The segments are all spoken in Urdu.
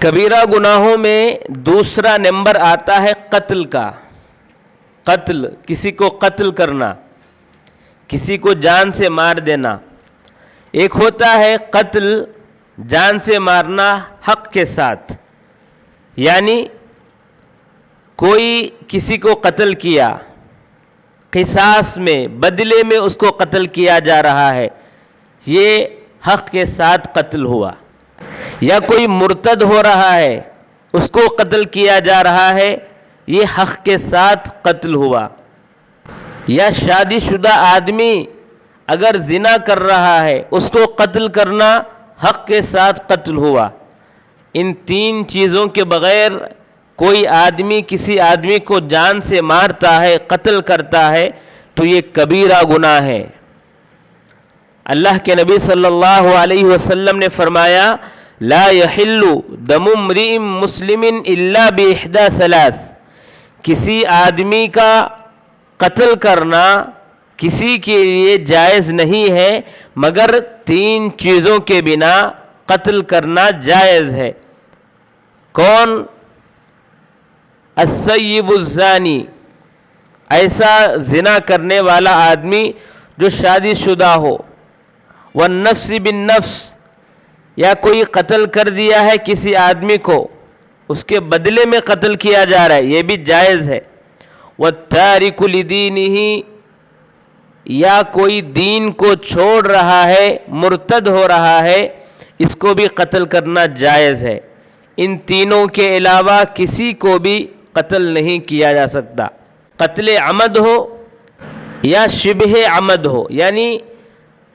کبیرہ گناہوں میں دوسرا نمبر آتا ہے قتل کا. قتل، کسی کو قتل کرنا، کسی کو جان سے مار دینا. ایک ہوتا ہے قتل جان سے مارنا حق کے ساتھ، یعنی کوئی کسی کو قتل کیا، قصاص میں بدلے میں اس کو قتل کیا جا رہا ہے، یہ حق کے ساتھ قتل ہوا. یا کوئی مرتد ہو رہا ہے، اس کو قتل کیا جا رہا ہے، یہ حق کے ساتھ قتل ہوا. یا شادی شدہ آدمی اگر زنا کر رہا ہے، اس کو قتل کرنا حق کے ساتھ قتل ہوا. ان تین چیزوں کے بغیر کوئی آدمی کسی آدمی کو جان سے مارتا ہے، قتل کرتا ہے، تو یہ کبیرہ گناہ ہے. اللہ کے نبی صلی اللہ علیہ وسلم نے فرمایا لا يحل دم امرئ مسلم الا باحدى ثلاث. کسی آدمی کا قتل کرنا کسی کے لیے جائز نہیں ہے مگر تین چیزوں کے بنا قتل کرنا جائز ہے. کون؟ الثیب الزانی، ایسا زنا کرنے والا آدمی جو شادی شدہ ہو. والنفس بالنفس، یا کوئی قتل کر دیا ہے کسی آدمی کو، اس کے بدلے میں قتل کیا جا رہا ہے، یہ بھی جائز ہے. والتارک لدینہ، یا کوئی دین کو چھوڑ رہا ہے، مرتد ہو رہا ہے، اس کو بھی قتل کرنا جائز ہے. ان تینوں کے علاوہ کسی کو بھی قتل نہیں کیا جا سکتا. قتل عمد ہو یا شبہ عمد ہو، یعنی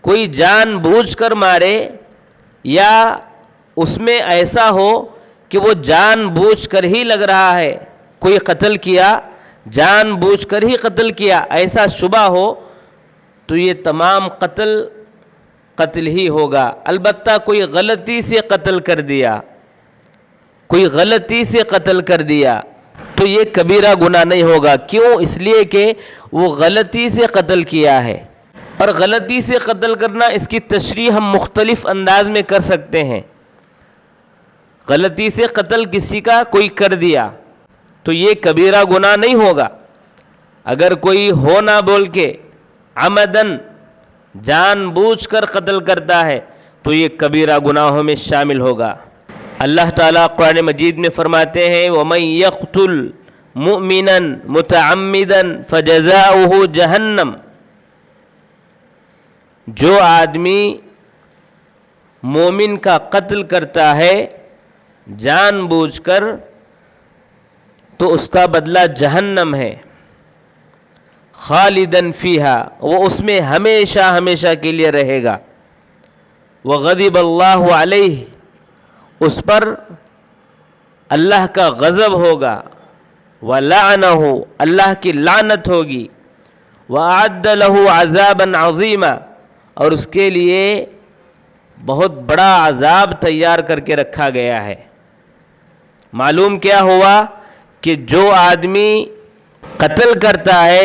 کوئی جان بوجھ کر مارے یا اس میں ایسا ہو کہ وہ جان بوجھ کر ہی لگ رہا ہے، کوئی قتل کیا جان بوجھ کر ہی قتل کیا، ایسا شبہ ہو تو یہ تمام قتل ہی ہوگا. البتہ کوئی غلطی سے قتل کر دیا، کوئی غلطی سے قتل کر دیا تو یہ کبیرہ گناہ نہیں ہوگا. کیوں؟ اس لیے کہ وہ غلطی سے قتل کیا ہے. اور غلطی سے قتل کرنا، اس کی تشریح ہم مختلف انداز میں کر سکتے ہیں. غلطی سے قتل کسی کا کوئی کر دیا تو یہ کبیرہ گناہ نہیں ہوگا. اگر کوئی ہو نہ بول کے عمدن جان بوجھ کر قتل کرتا ہے تو یہ کبیرہ گناہوں میں شامل ہوگا. اللہ تعالیٰ قرآن مجید میں فرماتے ہیں وَمَن يَقْتُلْ مُؤْمِنًا مُتَعَمِّدًا فَجَزَاؤُهُ جَهَنَّمْ. جو آدمی مومن کا قتل کرتا ہے جان بوجھ کر تو اس کا بدلہ جہنم ہے. خالداً فیہا، وہ اس میں ہمیشہ ہمیشہ کے لیے رہے گا. وغضب اللہ علیہ، اس پر اللہ کا غضب ہوگا. ولعنہ، اللہ کی لعنت ہوگی. وأعد له عذابا عظیما، اور اس کے لیے بہت بڑا عذاب تیار کر کے رکھا گیا ہے. معلوم کیا ہوا کہ جو آدمی قتل کرتا ہے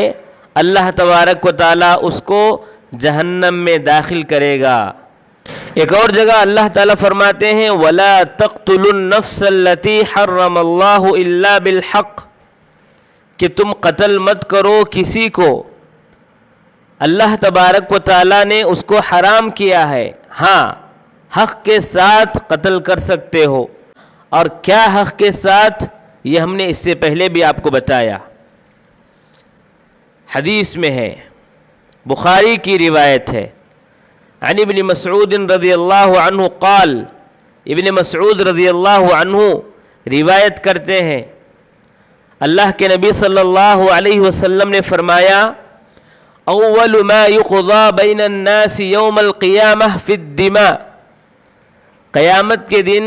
اللہ تبارک و تعالیٰ اس کو جہنم میں داخل کرے گا. ایک اور جگہ اللہ تعالیٰ فرماتے ہیں وَلَا تَقْتُلُوا النَّفْسَ الَّتِي حَرَّمَ اللَّهُ إِلَّا بِالْحَقِّ، کہ تم قتل مت کرو کسی کو اللہ تبارک و تعالیٰ نے اس کو حرام کیا ہے. ہاں، حق کے ساتھ قتل کر سکتے ہو. اور کیا حق کے ساتھ، یہ ہم نے اس سے پہلے بھی آپ کو بتایا. حدیث میں ہے، بخاری کی روایت ہے، عن ابن مسعود رضی اللہ عنہ قال، ابن مسعود رضی اللہ عنہ روایت کرتے ہیں اللہ کے نبی صلی اللہ علیہ وسلم نے فرمایا اول ما يقضى بین الناس یوم القیامہ فی الدماء، قیامت کے دن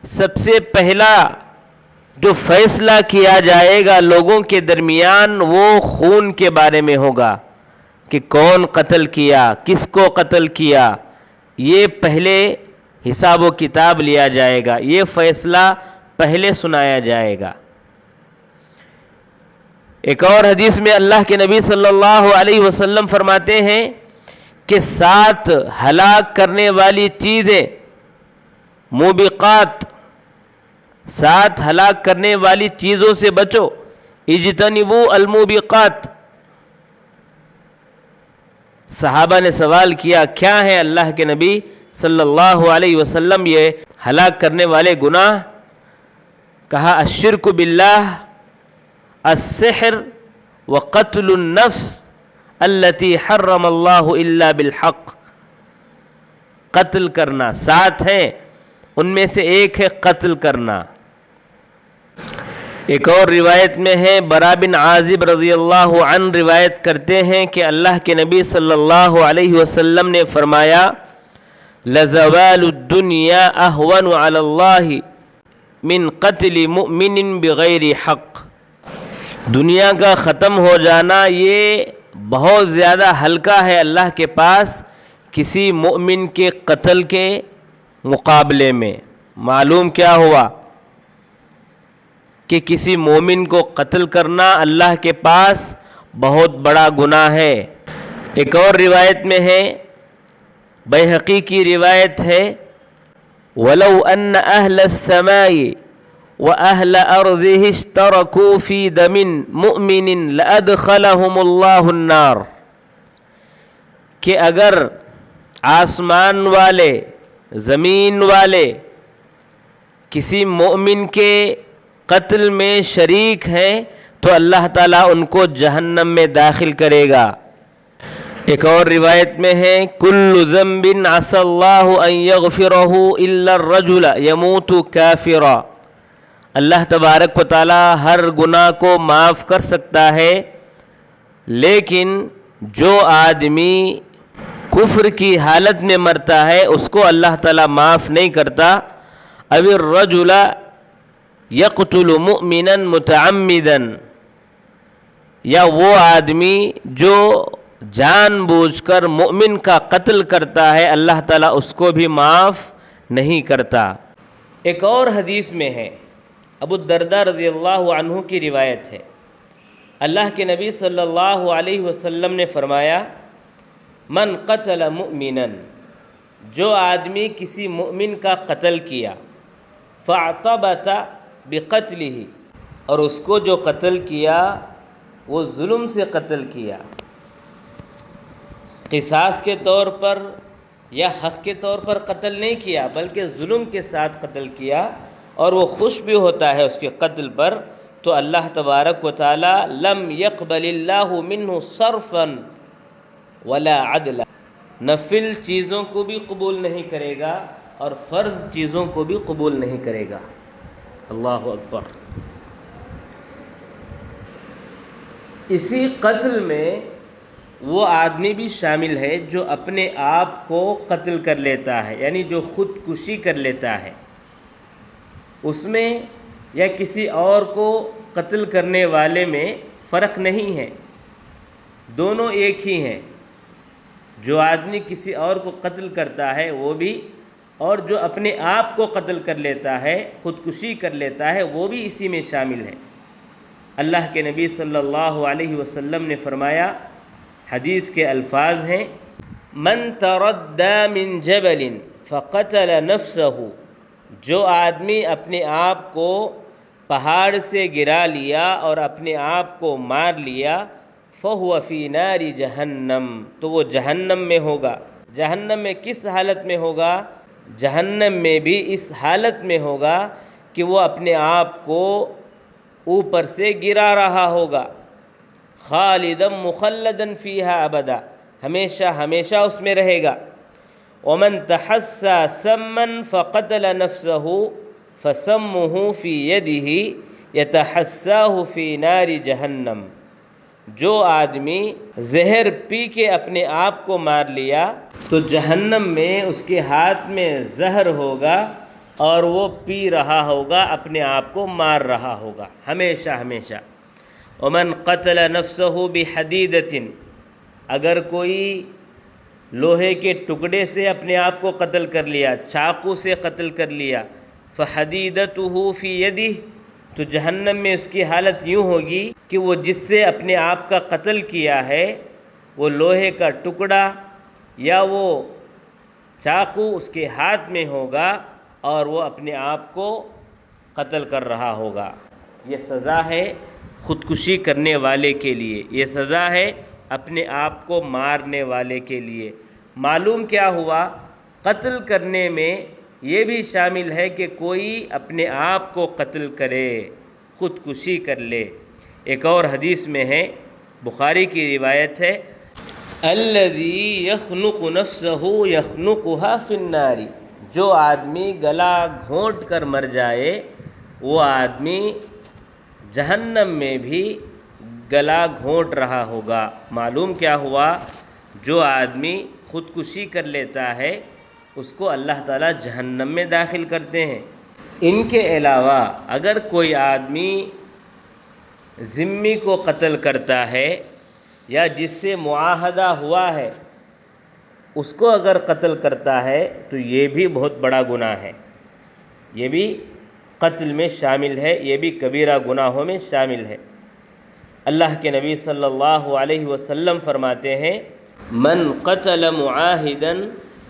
سب سے پہلا جو فیصلہ کیا جائے گا لوگوں کے درمیان وہ خون کے بارے میں ہوگا کہ کون قتل کیا، کس کو قتل کیا. یہ پہلے حساب و کتاب لیا جائے گا، یہ فیصلہ پہلے سنایا جائے گا. ایک اور حدیث میں اللہ کے نبی صلی اللہ علیہ وسلم فرماتے ہیں کہ 7 ہلاک کرنے والی چیزیں، موبقات، سات ہلاک کرنے والی چیزوں سے بچو، اجتنبوا الموبقات۔ صحابہ نے سوال کیا کیا ہے اللہ کے نبی صلی اللہ علیہ وسلم یہ ہلاک کرنے والے گناہ؟ کہا الشرک باللہ، السحر، وقتل النفس التي حرم اللہ الا بالحق۔ قتل کرنا، سات ہیں، ان میں سے ایک ہے قتل کرنا۔ ایک اور روایت میں ہے، برا بن عازب رضی اللہ عنہ روایت کرتے ہیں کہ اللہ کے نبی صلی اللہ علیہ وسلم نے فرمایا لزوال الدنیا اہون علی اللہ من قتل مؤمن بغیر حق۔ دنیا کا ختم ہو جانا یہ بہت زیادہ ہلکا ہے اللہ کے پاس کسی مؤمن کے قتل کے مقابلے میں۔ معلوم کیا ہوا کہ کسی مومن کو قتل کرنا اللہ کے پاس بہت بڑا گناہ ہے۔ ایک اور روایت میں ہے، بیہقی کی روایت ہے، وَلَوْ أَنَّ أَهْلَ السَّمَاءِ وَأَهْلَ أَرْضِهِ اشْتَرَكُوا فِي دَمٍ مُؤْمِنٍ لَأَدْخَلَهُمُ اللَّهُ النَّارِ، کہ اگر آسمان والے، زمین والے کسی مومن کے قتل میں شریک ہیں تو اللہ تعالیٰ ان کو جہنم میں داخل کرے گا۔ ایک اور روایت میں ہے، کل ذنب عسى اللہ ان یغفرہ الا الرجل یموت کافرا۔ اللہ تبارک و تعالیٰ ہر گناہ کو معاف کر سکتا ہے، لیکن جو آدمی کفر کی حالت میں مرتا ہے اس کو اللہ تعالیٰ معاف نہیں کرتا۔ او الرجل یقتل مؤمنا متعمدا، یا وہ آدمی جو جان بوجھ کر مؤمن کا قتل کرتا ہے اللہ تعالیٰ اس کو بھی معاف نہیں کرتا۔ ایک اور حدیث میں ہے، ابو الدرداء رضی اللہ عنہ کی روایت ہے، اللہ کے نبی صلی اللہ علیہ وسلم نے فرمایا من قتل مؤمنا، جو آدمی کسی مؤمن کا قتل کیا، فاعتبت بقتلہ، اور اس کو جو قتل کیا وہ ظلم سے قتل کیا، قصاص کے طور پر یا حق کے طور پر قتل نہیں کیا بلکہ ظلم کے ساتھ قتل کیا، اور وہ خوش بھی ہوتا ہے اس کے قتل پر، تو اللہ تبارک و تعالی لم يقبل اللہ منہ صرفا ولا عدلا، نفل چیزوں کو بھی قبول نہیں کرے گا اور فرض چیزوں کو بھی قبول نہیں کرے گا۔ اللہ اکبر۔ اسی قتل میں وہ آدمی بھی شامل ہے جو اپنے آپ کو قتل کر لیتا ہے، یعنی جو خودکشی کر لیتا ہے، اس میں یا کسی اور کو قتل کرنے والے میں فرق نہیں ہے، دونوں ایک ہی ہیں۔ جو آدمی کسی اور کو قتل کرتا ہے وہ بھی، اور جو اپنے آپ کو قتل کر لیتا ہے، خودکشی کر لیتا ہے، وہ بھی اسی میں شامل ہے۔ اللہ کے نبی صلی اللہ علیہ وسلم نے فرمایا، حدیث کے الفاظ ہیں، من تردى من جبل فقتل نفسه، جو آدمی اپنے آپ کو پہاڑ سے گرا لیا اور اپنے آپ کو مار لیا، فهو فی نار جہنم، تو وہ جہنم میں ہوگا۔ جہنم میں کس حالت میں ہوگا؟ جہنم میں بھی اس حالت میں ہوگا کہ وہ اپنے آپ کو اوپر سے گرا رہا ہوگا، خالدا مخلدا فیہا ابدا، ہمیشہ ہمیشہ اس میں رہے گا۔ ومن تحسى سما فقتل نفسه فسمه في يده يتحساه في نار جہنم، جو آدمی زہر پی کے اپنے آپ کو مار لیا تو جہنم میں اس کے ہاتھ میں زہر ہوگا اور وہ پی رہا ہوگا، اپنے آپ کو مار رہا ہوگا ہمیشہ ہمیشہ۔ ومن قتل نفسه بحدیدۃ، اگر کوئی لوہے کے ٹکڑے سے اپنے آپ کو قتل کر لیا، چاقو سے قتل کر لیا، فحدیدتہ فی یدہ، تو جہنم میں اس کی حالت یوں ہوگی کہ وہ جس سے اپنے آپ کا قتل کیا ہے وہ لوہے کا ٹکڑا یا وہ چاقو اس کے ہاتھ میں ہوگا اور وہ اپنے آپ کو قتل کر رہا ہوگا۔ یہ سزا ہے خودکشی کرنے والے کے لیے، یہ سزا ہے اپنے آپ کو مارنے والے کے لیے۔ معلوم کیا ہوا؟ قتل کرنے میں یہ بھی شامل ہے کہ کوئی اپنے آپ کو قتل کرے، خودکشی کر لے۔ ایک اور حدیث میں ہے، بخاری کی روایت ہے، الذی یخنق نفسہ یخنقها فی النار، جو آدمی گلا گھونٹ کر مر جائے وہ آدمی جہنم میں بھی گلا گھونٹ رہا ہوگا۔ معلوم کیا ہوا؟ جو آدمی خودکشی کر لیتا ہے اس کو اللہ تعالیٰ جہنم میں داخل کرتے ہیں۔ ان کے علاوہ اگر کوئی آدمی ذمی کو قتل کرتا ہے یا جس سے معاہدہ ہوا ہے اس کو اگر قتل کرتا ہے تو یہ بھی بہت بڑا گناہ ہے، یہ بھی قتل میں شامل ہے، یہ بھی کبیرہ گناہوں میں شامل ہے۔ اللہ کے نبی صلی اللہ علیہ وسلم فرماتے ہیں، من قتل معاہدا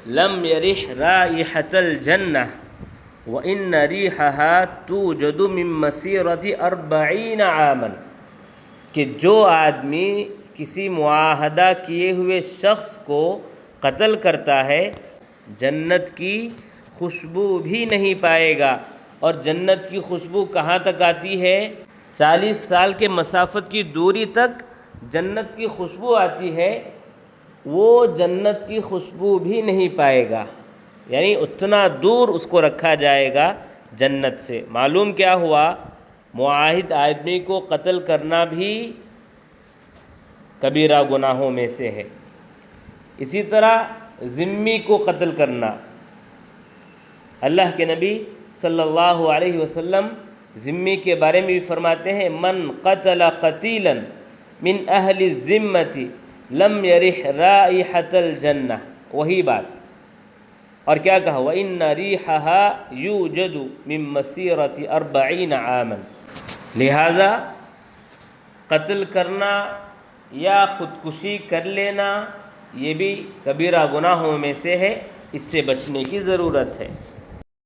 لم یرح رائحۃ الجنہ وان ریحها توجد من مسیرۃ 40 عاما، کہ جو آدمی کسی معاہدہ کیے ہوئے شخص کو قتل کرتا ہے جنت کی خوشبو بھی نہیں پائے گا۔ اور جنت کی خوشبو کہاں تک آتی ہے؟ 40 سال کے مسافت کی دوری تک جنت کی خوشبو آتی ہے، وہ جنت کی خوشبو بھی نہیں پائے گا، یعنی اتنا دور اس کو رکھا جائے گا جنت سے۔ معلوم کیا ہوا؟ معاہد آدمی کو قتل کرنا بھی کبیرہ گناہوں میں سے ہے۔ اسی طرح ذمی کو قتل کرنا، اللہ کے نبی صلی اللہ علیہ وسلم ذمی کے بارے میں بھی فرماتے ہیں، من قتل قتیلا من اہل الذمۃ لم یرح رائحۃ الجنہ، وہی بات۔ اور کیا کہا؟ وَإِنَّ رِیحَهَا یوجد من مسیرۃ 40 عاما۔ لہذا قتل کرنا یا خودکشی کر لینا یہ بھی کبیرہ گناہوں میں سے ہے، اس سے بچنے کی ضرورت ہے۔